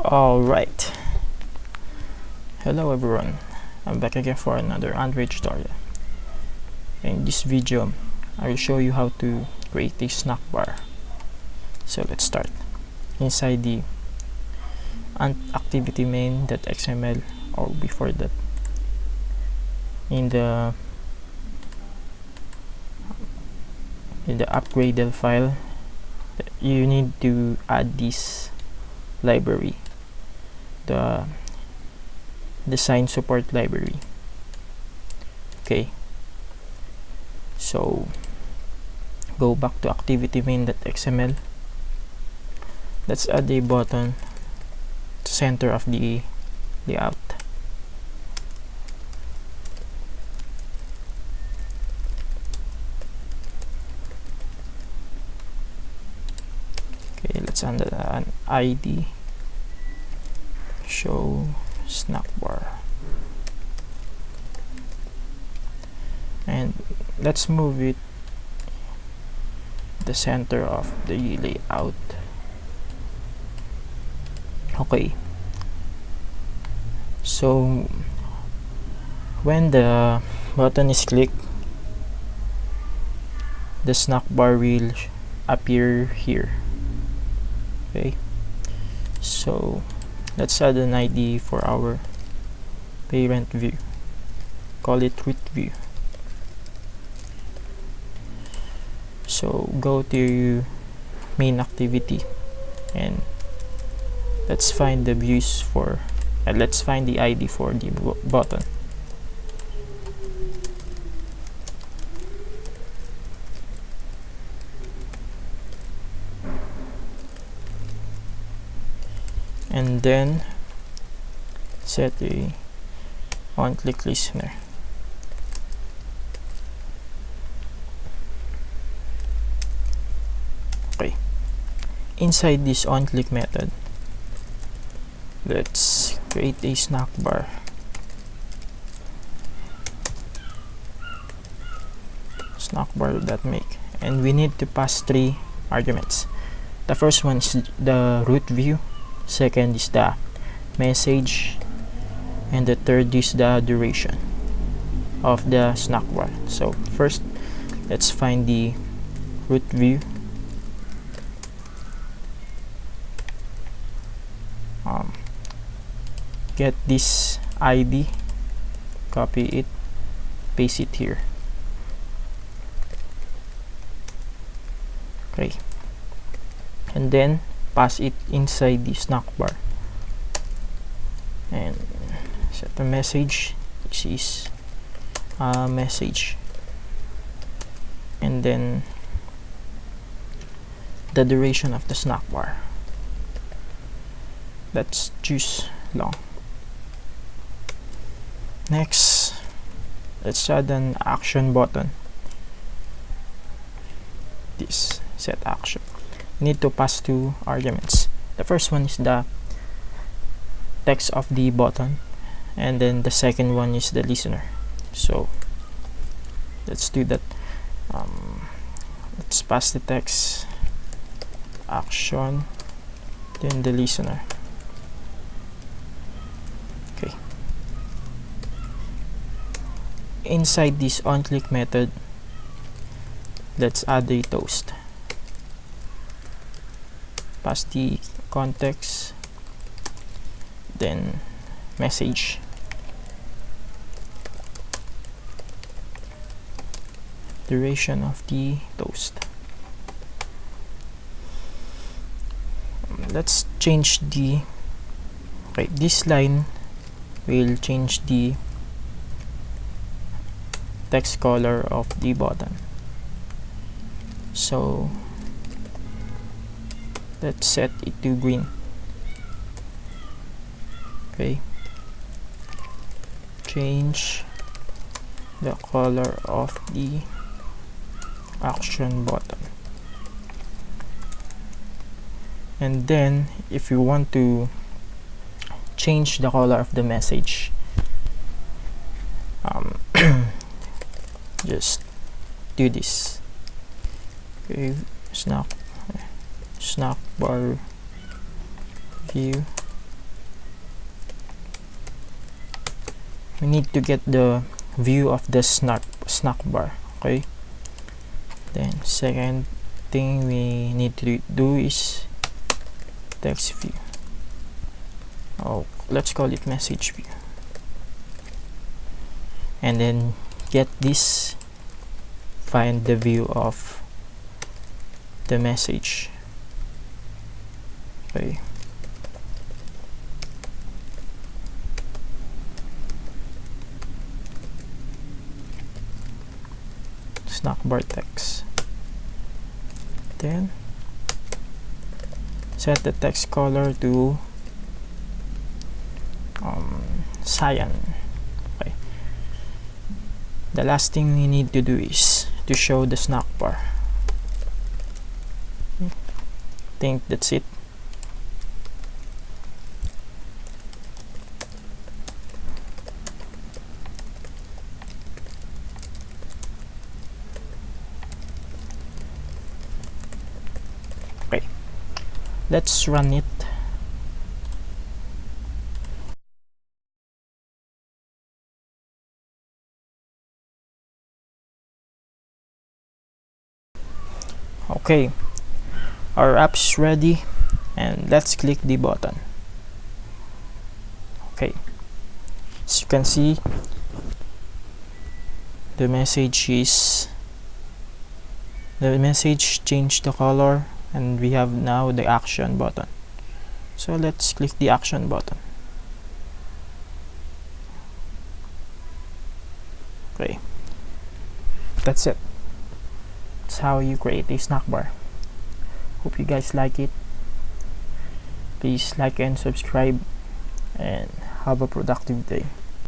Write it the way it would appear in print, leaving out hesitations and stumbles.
Alright, hello everyone, I'm back again for another Android tutorial. In this video, I will show you how to create a snack bar. So let's start. Inside the activity main.xml, or before that, in the upgraded file, you need to add this library, the design support library. Okay, so go back to activity main.xml. Let's add a button to center of the layout. Okay, let's add an ID, show Snackbar, and let's move it the center of the layout. Okay, so when the button is clicked, the snack bar will appear here. Okay, so let's add an ID for our parent view, call it root view. So go to main activity and let's find the views for let's find the ID for the button. And then set a on-click listener. Okay, inside this on-click method, let's create a snack bar. Snackbar.make, and we need to pass 3 arguments. The first one is the root view, second is the message, and the third is the duration of the snack bar. So first, let's find the root view. Get this ID, copy it, paste it here. Okay, and then pass it inside the snack bar and set a message. This is a message, and then the duration of the snack bar, let's choose long. Next, let's add an action button. This set action. Need to pass 2 arguments. The first one is the text of the button, and then the second one is the listener. So let's do that. Let's pass the text action, then the listener. Okay, inside this on-click method, let's add a toast. Pass the context, then message, duration of the toast. Let's change the this line will change the text color of the button. So let's set it to green. Okay, change the color of the action button. And then if you want to change the color of the message, just do this. Okay, snack bar view we need to get the view of the snack bar. Okay, then second thing we need to do is text view. Oh, let's call it message view, and then get this, find the view of the message. Okay, Snackbar text, then set the text color to cyan. Okay, the last thing we need to do is to show the snack bar. I think that's it. Okay, let's run it. Okay, our app's ready, and let's click the button. Okay, as you can see, the message changed the color, and we have now the action button. So let's click the action button. Okay, that's it. That's how you create a snack bar. Hope you guys like it. Please like and subscribe, and have a productive day.